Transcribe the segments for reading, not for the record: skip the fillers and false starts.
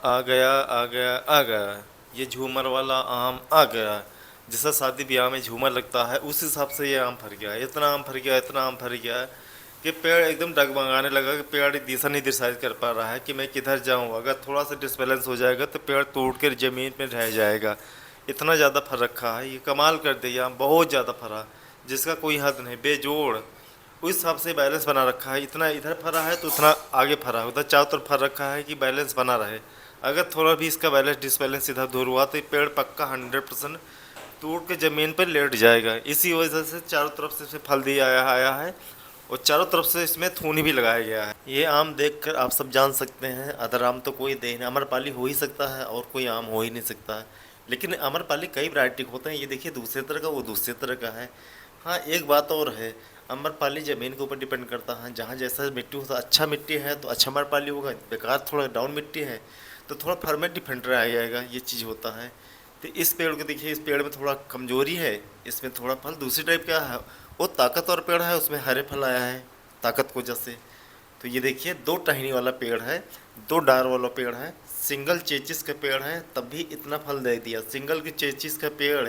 आ गया आ गया आ गया, ये झूमर वाला आम आ गया। जैसा शादी ब्याह में झूमर लगता है उस हिसाब से ये आम फर गया है। इतना आम फर गया, इतना आम फर गया है कि पेड़ एकदम डगमगाने लगा कि पेड़ दिशा नहीं डिसाइड कर पा रहा है कि मैं किधर जाऊं। अगर थोड़ा सा डिसबैलेंस हो जाएगा तो पेड़ टूट कर ज़मीन में रह जाएगा। इतना ज़्यादा फर रखा है, ये कमाल कर दिया, बहुत ज़्यादा फरा, जिसका कोई हद नहीं, बेजोड़। उस हिसाब से बैलेंस बना रखा है, इतना इधर फरा है तो उतना आगे फरा है, उधर चारों तरफ फर रखा है कि बैलेंस बना रहे। अगर थोड़ा भी इसका बैलेंस डिसबैलेंस इधर दूर हुआ तो ये पेड़ पक्का 100% टूट के ज़मीन पर लेट जाएगा। इसी वजह से चारों तरफ से इसे फल दिया आया है और चारों तरफ से इसमें थूनी भी लगाया गया है। ये आम देखकर आप सब जान सकते हैं अदर आम तो कोई दे नहीं, अमरपाली हो ही सकता है और कोई आम हो ही नहीं सकता है। लेकिन अमरपाली कई वैरायटी होते हैं, ये देखिए दूसरे तरह का, वो दूसरे तरह का है। हाँ एक बात और है, अमरपाली ज़मीन के ऊपर डिपेंड करता है, जहाँ जैसा मिट्टी होता है, अच्छा मिट्टी है तो अच्छा अमरपाली होगा, बेकार थोड़ा डाउन मिट्टी है तो थोड़ा फर्मेंट डिफेंडर आ जाएगा, ये चीज़ होता है। तो इस पेड़ को देखिए, इस पेड़ में थोड़ा कमजोरी है, इसमें थोड़ा फल दूसरी टाइप का है। वो ताकतवर पेड़ है, उसमें हरे फल आया है ताकत की वजह से। तो ये देखिए दो टहनी वाला पेड़ है, दो डार वाला पेड़ है, सिंगल चेचिस का पेड़ है तब भी इतना फल दे दिया। सिंगल की चेचिस का पेड़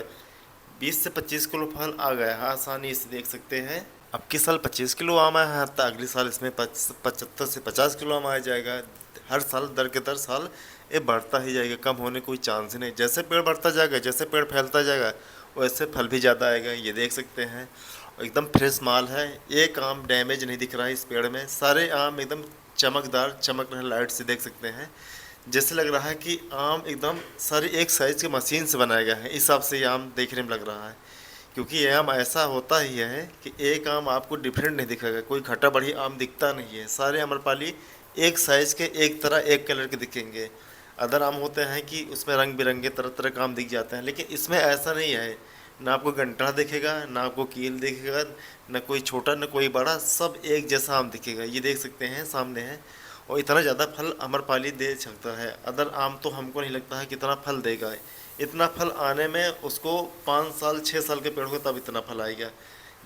20 से 25 किलो फल आ गया है आसानी से, देख सकते हैं। अब की साल 25 किलो आम आया है तो अगले साल इसमें 75 से 50 किलो आम आ जाएगा। हर साल दर के दर साल ये बढ़ता ही जाएगा, कम होने कोई चांस ही नहीं। जैसे पेड़ बढ़ता जाएगा, जैसे पेड़ फैलता जाएगा, वैसे फल भी ज़्यादा आएगा, ये देख सकते हैं। एकदम फ्रेश माल है, एक आम डैमेज नहीं दिख रहा है इस पेड़ में, सारे आम एकदम चमकदार चमक रहे, लाइट से देख सकते हैं। जैसे लग रहा है कि आम एकदम सारे एक साइज के मशीन से बनाया गया है, इस हिसाब से ये आम देखने में लग रहा है। क्योंकि ये आम ऐसा होता ही है कि एक आम आपको डिफरेंट नहीं दिखेगा, कोई खट्टा बढ़िया आम दिखता नहीं है, सारे अम्रपाली एक साइज़ के, एक तरह एक कलर के दिखेंगे। अदर आम होते हैं कि उसमें रंग बिरंगे तरह तरह के आम दिख जाते हैं, लेकिन इसमें ऐसा नहीं है। ना आपको गंटा दिखेगा, ना आपको कील दिखेगा, ना कोई छोटा ना कोई बड़ा, सब एक जैसा आम दिखेगा, ये देख सकते हैं सामने है। और इतना ज़्यादा फल अम्रपाली दे सकता है, अदर आम तो हमको नहीं लगता है कितना फल देगा। इतना फल आने में उसको 5 साल 6 साल के पेड़ को तब इतना फल आएगा।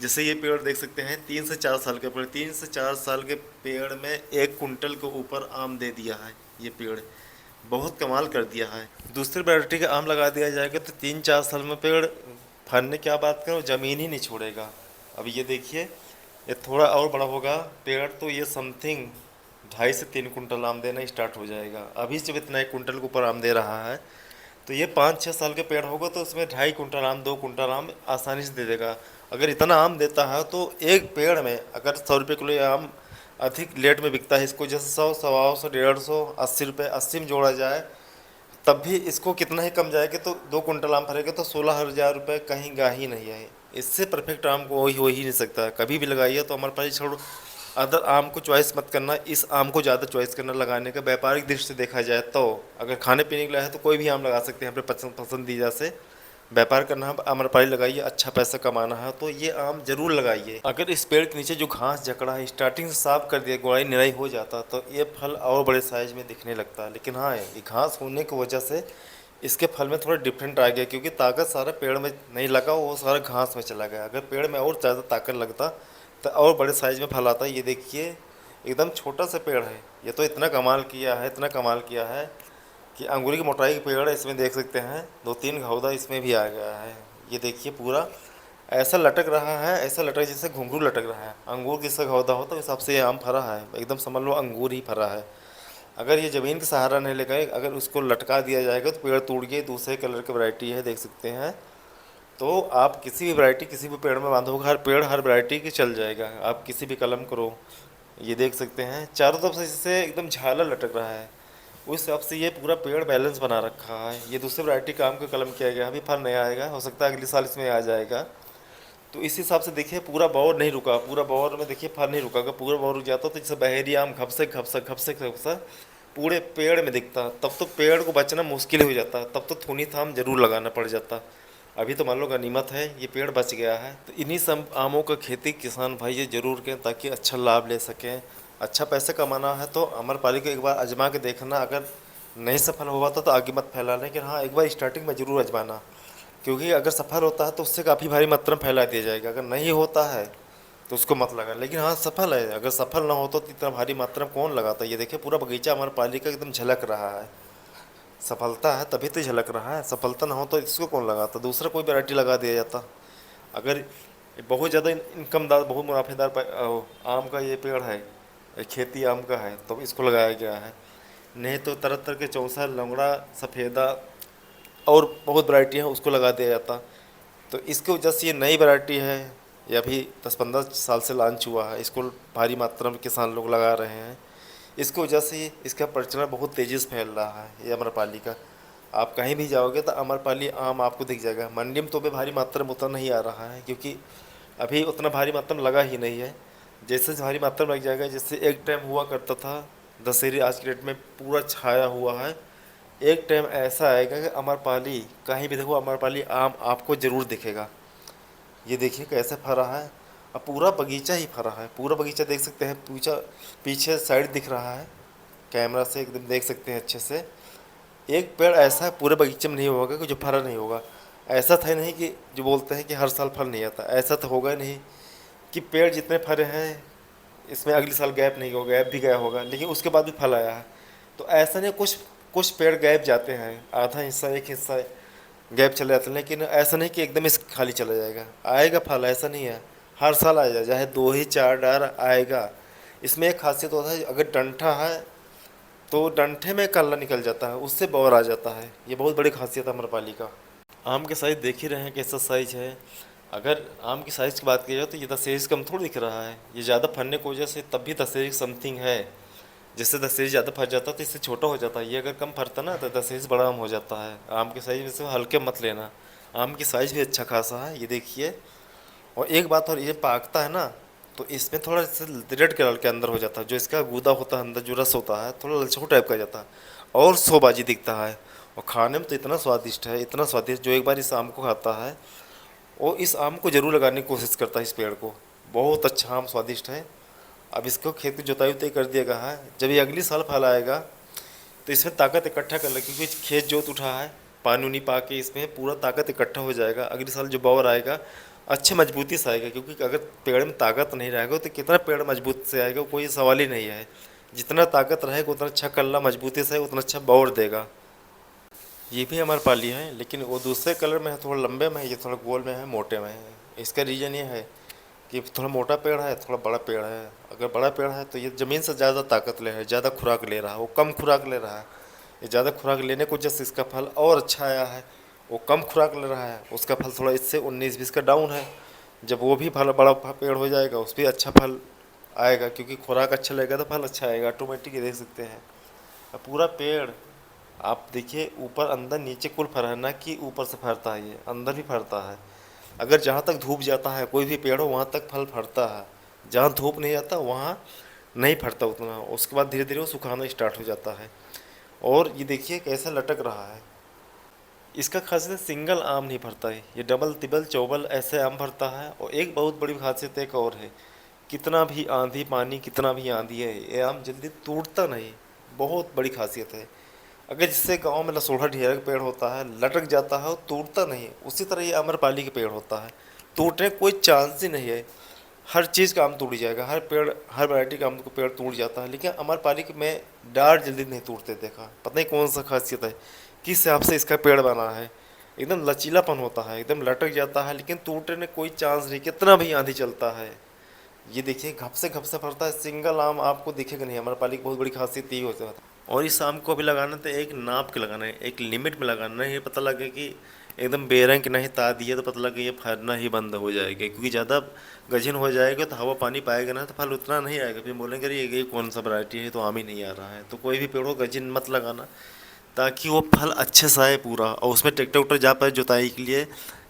जैसे ये पेड़ देख सकते हैं 3 से 4 साल के पेड़, 3 से 4 साल के पेड़ में 1 कुंटल के ऊपर आम दे दिया है ये पेड़, बहुत कमाल कर दिया है। दूसरी वैरायटी का आम लगा दिया जाएगा तो 3 4 साल में पेड़ फलने क्या बात करो, ज़मीन ही नहीं छोड़ेगा। अब ये देखिए, ये थोड़ा और बड़ा होगा पेड़ तो ये समथिंग 2.5 से 3 कुंटल आम देना स्टार्ट हो जाएगा। अभी जब इतना 1 कुंटल के ऊपर आम दे रहा है तो ये 5 6 साल के पेड़ होगा तो उसमें 2.5 कुंटल आम 2 कुंटल आम आसानी से दे देगा। अगर इतना आम देता है तो एक पेड़ में अगर 100 रुपये किलो ये आम अधिक लेट में बिकता है, इसको जैसे 100 125 150 80 रुपये 80 में जोड़ा जाए तब भी इसको कितना ही कम जाएगा, तो 2 कुंटल आम फरेगा तो 16,000 रुपये कहीं गा ही नहीं है। इससे परफेक्ट आम को हो ही नहीं सकता, कभी भी लगाइए तो हमारे पास छोड़ो। अदर आम को चॉइस मत करना, इस आम को ज़्यादा चॉइस करना लगाने का। व्यापारिक दृष्टि से देखा जाए तो अगर खाने पीने के लिए है तो कोई भी आम लगा सकते हैं अपने पसंदीदा से। व्यापार करना है, आम्रपाली लगाइए, अच्छा पैसा कमाना है तो ये आम जरूर लगाइए। अगर इस पेड़ के नीचे जो घास जकड़ा है स्टार्टिंग से साफ कर दिया, गुड़ाई निराई हो जाता तो ये फल और बड़े साइज में दिखने लगता है। लेकिन हाँ, ये घास होने की वजह से इसके फल में थोड़ा डिफरेंट आ गया, क्योंकि ताकत सारा पेड़ में नहीं लगा, वो सारा घास में चला गया। अगर पेड़ में और ज़्यादा ताकत लगता तो और बड़े साइज में फल आता। ये देखिए एकदम छोटा सा पेड़ है, ये तो इतना कमाल किया है, इतना कमाल किया है कि अंगूरी की मोटाई का पेड़ है। इसमें देख सकते हैं 2 3 घौदा इसमें भी आ गया है। ये देखिए पूरा ऐसा लटक रहा है, ऐसा लटक जैसे घुंघरू लटक रहा है। अंगूर किसका घौदा होता है, उस हिसाब से ये आम फरा है, एकदम समझ लो अंगूर ही फरा है। अगर ये ज़मीन का सहारा नहीं लेगा, अगर उसको लटका दिया जाएगा तो पेड़ टूट गए। दूसरे कलर की वैरायटी है, देख सकते हैं। तो आप किसी भी वैरायटी किसी भी पेड़ में बांधोगे, हर पेड़ हर वैरायटी की चल जाएगा, आप किसी भी कलम करो। ये देख सकते हैं चारों तरफ से इससे एकदम झालर लटक रहा है, उस हिसाब से ये पूरा पेड़ बैलेंस बना रखा है। ये दूसरी वैरायटी का आम का कलम किया गया, अभी फल नहीं आएगा, हो सकता है अगले साल इसमें आ जाएगा। तो इस हिसाब से देखिए पूरा बौर नहीं रुका, पूरा बौर में देखिए फल नहीं रुका। अगर पूरा बौर रुक जाता तो जैसे बहेरी आम घपसक घपसक घपसक घपसक पूरे पेड़ में दिखता, तब तो पेड़ को बचना मुश्किल हो जाता, तब तो थूनी थाम जरूर लगाना पड़ जाता। अभी तो मान लो गनीमत है ये पेड़ बच गया है। तो इन्हीं सब आमों का खेती किसान भाई ये जरूर करें ताकि अच्छा लाभ ले सकें। अच्छा पैसे कमाना है तो अमरपाली को एक बार आजमा के देखना, अगर नहीं सफल हुआ तो आगे मत फैलाना, लेकिन हाँ एक बार स्टार्टिंग में ज़रूर आजमाना। क्योंकि अगर सफल होता है तो उससे काफ़ी भारी मात्रा में फैला दिया जाएगा, अगर नहीं होता है तो उसको मत लगा। लेकिन हाँ सफल है, अगर सफल ना हो तो इतना भारी मात्रा में कौन लगाता है। ये देखिए पूरा बगीचा अमरपाली का एकदम झलक रहा है। सफलता है तभी तो झलक रहा है, सफलता ना हो तो इसको कौन लगाता, दूसरा कोई वैरायटी लगा दिया जाता। अगर बहुत ज़्यादा इनकमदार, बहुत मुनाफेदार आम का ये पेड़ है, खेती आम का है, तो इसको लगाया गया है। नहीं तो तरह तरह के चौसा, लंगड़ा, सफ़ेदा और बहुत वैरायटी है, उसको लगा दिया जाता। तो इसकी वजह से ये नई वैरायटी है, ये अभी 10-15 साल से लॉन्च हुआ है, इसको भारी मात्रा में किसान लोग लगा रहे हैं। इसकी वजह से इसका प्रचलन बहुत तेज़ी से फैल रहा है, ये अम्रपाली का। आप कहीं भी जाओगे तो अम्रपाली आम आपको दिख जाएगा। मंडी में तो भी भारी मात्रा में उतना नहीं आ रहा है, क्योंकि अभी उतना भारी मात्रा में लगा ही नहीं है। जैसे भारी मात्रा में लग जाएगा, जैसे एक टाइम हुआ करता था दशहरी, आज के डेट में पूरा छाया हुआ है। एक टाइम ऐसा आएगा कि अम्रपाली कहीं भी देखो, अम्रपाली आम आपको ज़रूर दिखेगा। ये देखिए कैसे फरा है, अब पूरा बगीचा ही फरा है, पूरा बगीचा देख सकते हैं। पीछे पीछे साइड दिख रहा है, कैमरा से एकदम देख सकते हैं अच्छे से। एक पेड़ ऐसा है पूरे बगीचे में नहीं होगा कि जो फरा नहीं होगा। ऐसा था नहीं कि जो बोलते हैं कि हर साल फल नहीं आता, ऐसा तो होगा नहीं कि पेड़ जितने फरे हैं इसमें अगले साल गैप नहीं होगा, गैप भी गया होगा लेकिन उसके बाद भी फल आया है। तो ऐसा नहीं, कुछ कुछ पेड़ गैप जाते हैं, आधा हिस्सा एक हिस्सा गैप चले जाते हैं, लेकिन ऐसा नहीं कि एकदम इस खाली चला जाएगा, आएगा फल, ऐसा नहीं है। हर साल आएगा, चाहे 2 ही 4 डार आएगा। इसमें एक खासियत होता है, अगर डंठा है तो डंठे में कल्ला निकल जाता है, उससे बौर आ जाता है। ये बहुत बड़ी खासियत है अम्रपाली का। आम के साइज़ देख ही रहे हैं कैसा साइज़ है। अगर आम की साइज़ की बात की जाए तो ये 10 कम थोड़ी दिख रहा है, ये ज़्यादा फलने की वजह से तब भी 10 समथिंग है। जिससे 10 ज़्यादा फर जाता तो इससे छोटा हो जाता है। ये अगर कम फरता ना तो 10 बड़ा आम हो जाता है। आम की साइज़ में से हल्के मत लेना, आम की साइज़ भी अच्छा खासा है, ये देखिए। और एक बात और, ये पाकता है ना तो इसमें थोड़ा रेड कलर के अंदर हो जाता है, जो इसका गूदा होता है अंदर, जो रस होता है थोड़ा लचकू टाइप का जाता है और शोबाजी दिखता है। और खाने में तो इतना स्वादिष्ट है, इतना स्वादिष्ट, जो एक बार इस आम को खाता है वो इस आम को ज़रूर लगाने की कोशिश करता है, इस पेड़ को। बहुत अच्छा आम, स्वादिष्ट है। अब इसको खेत की जुताई उताई कर दिया गया है, जब ये अगली साल फल आएगा तो इसमें ताकत इकट्ठा कर ले, क्योंकि खेत जोत उठा है, पानी उनी पा के इसमें पूरा ताकत इकट्ठा हो जाएगा। अगले साल जो बौर आएगा अच्छे मजबूती से आएगा, क्योंकि अगर पेड़ में ताकत नहीं रहेगा तो कितना पेड़ मजबूत से आएगा, कोई सवाल ही नहीं है। जितना ताकत रहेगा उतना अच्छा कल्ला मजबूती से उतना अच्छा बौर देगा। ये भी हमारे पाली है, लेकिन वो दूसरे कलर में है, थोड़ा लंबे में है, ये थोड़ा गोल में है, मोटे में है। इसका रीज़न ये है कि थोड़ा मोटा पेड़ है, थोड़ा बड़ा पेड़ है। अगर बड़ा पेड़ है तो ये ज़मीन से ज़्यादा ताकत ले रहा है, ज़्यादा खुराक ले रहा है, वो कम खुराक ले रहा है। ये ज़्यादा खुराक लेने की वजह से इसका फल और अच्छा आया है। वो कम खुराक ले रहा है, उसका फल थोड़ा इससे 19-20 का डाउन है। जब वो भी फल बड़ा पेड़ हो जाएगा उस पर अच्छा फल आएगा, क्योंकि खुराक अच्छा लगेगा तो फल अच्छा आएगा ऑटोमेटिक। ये देख सकते हैं अब पूरा पेड़, आप देखिए ऊपर अंदर नीचे कुल फरा है, ना कि ऊपर से फरता है, ये अंदर भी फरता है। अगर जहाँ तक धूप जाता है कोई भी पेड़ हो वहाँ तक फल फरता है, जहाँ धूप नहीं जाता वहाँ नहीं फरता उतना। उसके बाद धीरे धीरे वो सुखाना स्टार्ट हो जाता है। और ये देखिए कैसा लटक रहा है। इसका खासियत सिंगल आम नहीं फरता है, ये डबल तिबल चौबल ऐसे आम फरता है। और एक बहुत बड़ी खासियत एक और है, कितना भी आंधी पानी, कितना भी आंधी है, ये आम जल्दी टूटता नहीं, बहुत बड़ी खासियत है। अगर जिससे गांव में लसोड़ा ढेर का पेड़ होता है, लटक जाता है और टूटता नहीं, उसी तरह ये अम्रपाली के पेड़ होता है, टूटने का कोई चांस ही नहीं है। हर चीज़ का आम टूट जाएगा, हर पेड़, हर वैरायटी का आम को पेड़ टूट जाता है, लेकिन अम्रपाली के में डार जल्दी नहीं टूटते देखा। पता नहीं कौन सा खासियत है, किस हिसाब से इसका पेड़ बना है। एकदम लचीलापन होता है, एकदम लटक जाता है, लेकिन टूटने में कोई चांस नहीं, कितना भी आंधी चलता है। ये देखिए घप से फरता है, सिंगल आम आपको दिखेगा नहीं। अम्रपाली की बहुत बड़ी खासियत यही होता है। और इस आम को भी लगाना तो एक नाप के लगाना है, एक लिमिट में लगाना है। ये पता लगे कि एकदम बेरंग नहीं ता दिए तो पता लगे ये फरना ही बंद हो जाएगा, क्योंकि ज़्यादा गजन हो जाएगा तो हवा पानी पाएगा ना तो फल उतना नहीं आएगा। फिर बोलेंगे अरे ये कौन सा वैरायटी है, तो आम ही नहीं आ रहा है। तो कोई भी पेड़ हो गजन मत लगाना, ताकि वो फल अच्छे से आए पूरा। और उसमें ट्रैक्टर उक्टर जा पाए जुताई के लिए।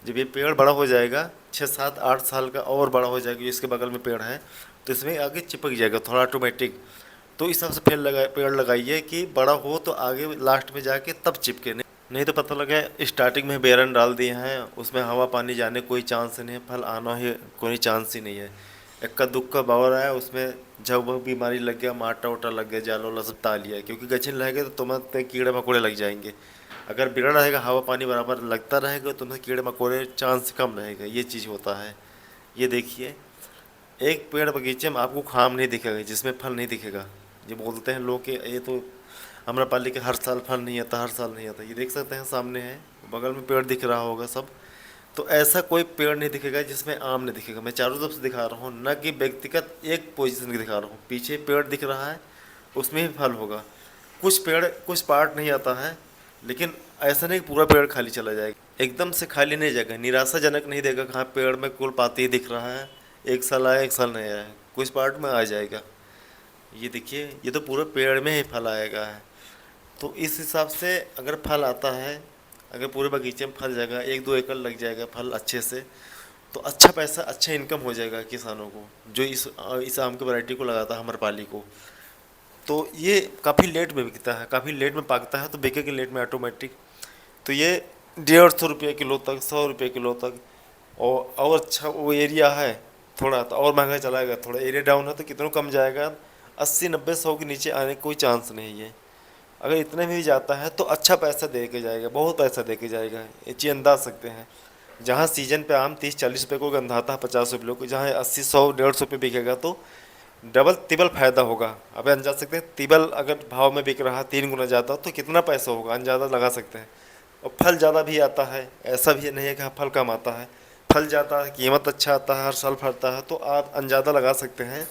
जब ये पेड़ बड़ा हो जाएगा 6-7-8 साल का और बड़ा हो जाएगा, इसके बगल में पेड़ है तो इसमें आगे चिपक जाएगा थोड़ा ऑटोमेटिक। तो इस हिसाब से पेड़ लगाइए कि बड़ा हो तो आगे लास्ट में जाके तब चिपके, नहीं तो पता लगे स्टार्टिंग में बेरन डाल दिए हैं, उसमें हवा पानी जाने कोई चांस नहीं है, फल आना ही कोई चांस ही नहीं है। इक्का दुक्का बावर आया उसमें, जब वह बीमारी लग गया, माटा वाटा लग गया, जाल वाला सब ता लिया, क्योंकि गछिन रहेगा तो तुम्हें कीड़े मकोड़े लग जाएंगे। अगर बिगड़ रहेगा, हवा पानी बराबर लगता रहेगा, तो तुम्हें कीड़े मकोड़े चांस कम रहेगा। ये चीज़ होता है। ये देखिए एक पेड़ बगीचे में आपको खाम नहीं दिखेगा, जिसमें फल नहीं दिखेगा। ये बोलते हैं लोग कि ये तो आम्रपाली के हर साल फल नहीं आता, हर साल नहीं आता। ये देख सकते हैं सामने है, बगल में पेड़ दिख रहा होगा सब। तो ऐसा कोई पेड़ नहीं दिखेगा जिसमें आम नहीं दिखेगा। मैं चारों तरफ से दिखा रहा हूँ, न कि व्यक्तिगत एक पोजीशन की दिखा रहा हूँ। पीछे पेड़ दिख रहा है, उसमें भी फल होगा। कुछ पेड़ कुछ पार्ट नहीं आता है, लेकिन ऐसा नहीं कि पूरा पेड़ खाली चला जाएगा। एकदम से खाली नहीं जाएगा, निराशाजनक नहीं देगा कि हाँ पेड़ में कुल पाती ही दिख रहा है, एक साल आया एक साल नहीं आया। कुछ पार्ट में आ जाएगा। ये देखिए, ये तो पूरे पेड़ में ही फल आएगा है। तो इस हिसाब से अगर फल आता है, अगर पूरे बगीचे में फल जाएगा, 1-2 एकड़ लग जाएगा फल अच्छे से, तो अच्छा पैसा, अच्छा इनकम हो जाएगा किसानों को, जो इस आम की वैरायटी को लगाता है, आम्रपाली को। तो ये काफ़ी लेट में बिकता है, काफ़ी लेट में पाकता है, तो बिकेगा लेट में ऑटोमेटिक। तो ये 150 रुपये किलो तक, 100 रुपये किलो तक। और अच्छा वो एरिया है थोड़ा, तो और महंगा चलाएगा। थोड़ा एरिया डाउन है तो कितना कम जाएगा, 80-90-100 के नीचे आने का कोई चांस नहीं है। अगर इतने में भी जाता है तो अच्छा पैसा दे के जाएगा, बहुत पैसा दे के जाएगा, ये चीज़ अंदाज सकते हैं। जहाँ सीजन पे आम 30-40 रुपये को गंधाता है, 50 रुपये को, जहाँ 80-100-150 रुपये बिकेगा, तो डबल तिबल फायदा होगा। अब अंदाज सकते हैं, तिबल अगर भाव में बिक रहा है 3 गुना ज़्यादा, तो कितना पैसा होगा, अंदाज़ा लगा सकते हैं। और फल ज़्यादा भी आता है, ऐसा भी नहीं है कि हाँ फल कम आता है। फल ज़्यादा है, कीमत अच्छा आता है, हर साल फलता है, तो आप अंदाज़ा लगा सकते हैं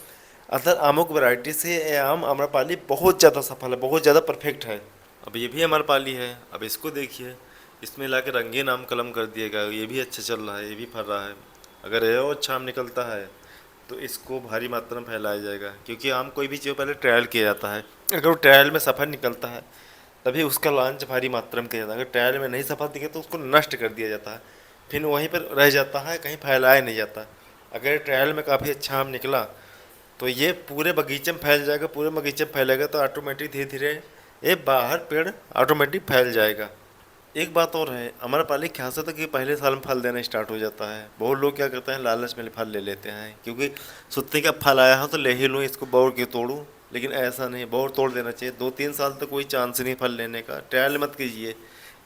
अदर आमों की वैरायटी से ये आम आम्रपाली बहुत ज़्यादा सफल है, बहुत ज़्यादा परफेक्ट है। अब ये भी आम्रपाली है, अब इसको देखिए, इसमें ला के रंगीन आम कलम कर दिएगा, ये भी अच्छा चल रहा है, ये भी फल रहा है। अगर ये और अच्छा आम निकलता है तो इसको भारी मात्रा में फैलाया जाएगा, क्योंकि आम कोई भी चीज़ पहले ट्रायल किया जाता है। अगर वो ट्रायल में सफल निकलता है तभी उसका लॉन्च भारी मात्रा में किया जाता है। अगर ट्रायल में नहीं सफल दिखे तो उसको नष्ट कर दिया जाता है, फिर वहीं पर रह जाता है, कहीं फैलाया नहीं जाता। अगर ट्रायल में काफ़ी अच्छा आम निकला तो ये पूरे बगीचे में फैल जाएगा, पूरे बगीचे में फैलेगा, तो ऑटोमेटिक धीरे धीरे ये बाहर पेड़ ऑटोमेटिक फैल जाएगा। एक बात और है, आम्रपाली ख्याल से तो कि पहले साल में फल देना स्टार्ट हो जाता है। बहुत लोग क्या करते हैं, लालच में फल ले लेते हैं, क्योंकि सोचते हैं कि फल आया है तो ले ही लूँ, इसको बौर के तोड़ूँ। लेकिन ऐसा नहीं, बौर तोड़ देना चाहिए। 2-3 साल तक कोई चांस नहीं फल लेने का। ट्रायल मत कीजिए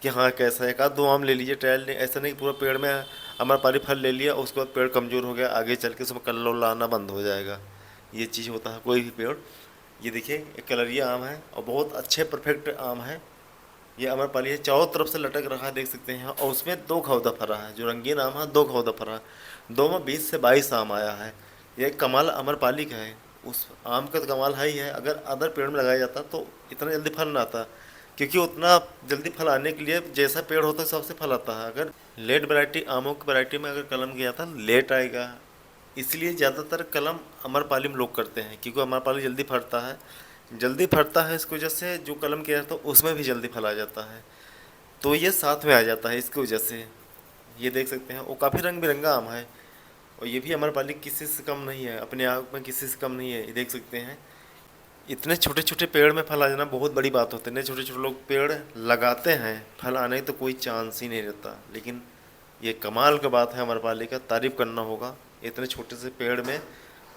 कि हाँ कैसा है, एक आध 2 आम ले लीजिए, ट्रायल नहीं। ऐसा नहीं पूरा पेड़ में आम्रपाली फल ले लिया, उसके बाद पेड़ कमज़ोर हो गया, आगे चल के उसमें कलर लाना बंद हो जाएगा। ये चीज़ होता है कोई भी पेड़। ये देखिए, एक कलरिया आम है और बहुत अच्छे परफेक्ट आम है। ये आम्रपाली है, चारों तरफ से लटक रहा है, देख सकते हैं। और उसमें 2 घौदा फरा है, जो रंगीन आम है 2 घौदा फरा है। 2 में 20 से 22 आम आया है। ये कमाल आम्रपाली का है, उस आम का तो कमाल है ही है। अगर अदर पेड़ में लगाया जाता तो इतना जल्दी फल ना आता, क्योंकि उतना जल्दी फल आने के लिए जैसा पेड़ होता है सबसे फल आता है। अगर लेट वैरायटी, आमों की वैरायटी में अगर कलम किया था लेट आएगा, इसलिए ज़्यादातर कलम आम्रपाली में लोग करते हैं, क्योंकि आम्रपाली जल्दी फटता है, जल्दी फटता है। इसकी वजह से जो कलम किया जाता है उसमें भी जल्दी फल आ जाता है, तो ये साथ में आ जाता है इसकी वजह से। ये देख सकते हैं, वो काफ़ी रंग बिरंगा आम है। और ये भी आम्रपाली किसी से कम नहीं है, अपने आप में किसी से कम नहीं है। ये देख सकते हैं, इतने छोटे छोटे पेड़ में फल आ जाना बहुत बड़ी बात होती है। इतने छोटे छोटे लोग पेड़ लगाते हैं, फल आने का तो कोई चांस ही नहीं रहता। लेकिन ये कमाल का बात है, आम्रपाली का तारीफ करना होगा। इतने छोटे से पेड़ में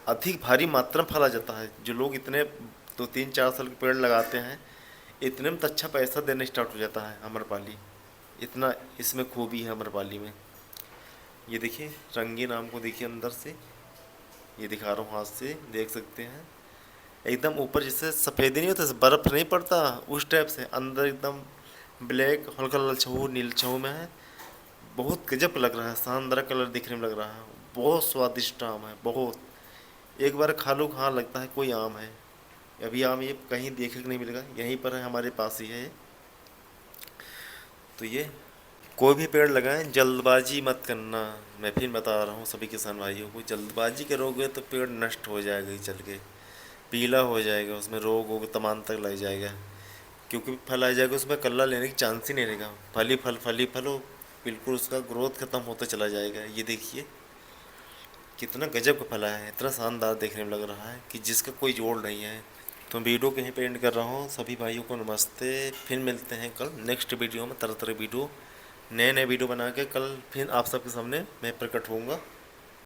अधिक भारी मात्रा में फल आ जाता है। जो लोग इतने 2-3-4 साल के पेड़ लगाते हैं, इतने में तो अच्छा पैसा देना स्टार्ट हो जाता है आम्रपाली। इतना इसमें खूबी है आम्रपाली में। ये देखिए, रंगीन आम को देखिए अंदर से, ये दिखा रहा हूँ हाथ से, देख सकते हैं। एकदम ऊपर जैसे सफ़ेद नहीं होता, बर्फ़ नहीं पड़ता उस टाइप से, अंदर एकदम ब्लैक हल्का ललछऊ नीलछऊ में है। बहुत गजब का लग रहा है, शानदार कलर दिखने में लग रहा है। बहुत स्वादिष्ट आम है, बहुत। एक बार खा लो, हाँ लगता है कोई आम है। अभी आम ये कहीं देखने को नहीं मिलेगा, यहीं पर है, हमारे पास ही है। तो ये कोई भी पेड़ लगाएं, जल्दबाजी मत करना। मैं फिर बता रहा हूँ सभी किसान भाइयों को, जल्दबाजी करोगे तो पेड़ नष्ट हो जाएगा ही, चल के पीला हो जाएगा, उसमें रोग वोग तमाम तक लग जाएगा। क्योंकि फल आ जाएगा उसमें, कल्ला लेने की चांस ही नहीं रहेगा। फल ही फल हो, बिल्कुल उसका ग्रोथ खत्म होता चला जाएगा। ये देखिए कितना गजब का फला है, इतना शानदार देखने में लग रहा है कि जिसका कोई जोड़ नहीं है। तो वीडियो कहीं पे एंड कर रहा हूँ। सभी भाइयों को नमस्ते। फिर मिलते हैं कल नेक्स्ट वीडियो में, तरह तरह वीडियो, नए नए वीडियो बना के कल फिर आप सबके सामने मैं प्रकट होऊंगा।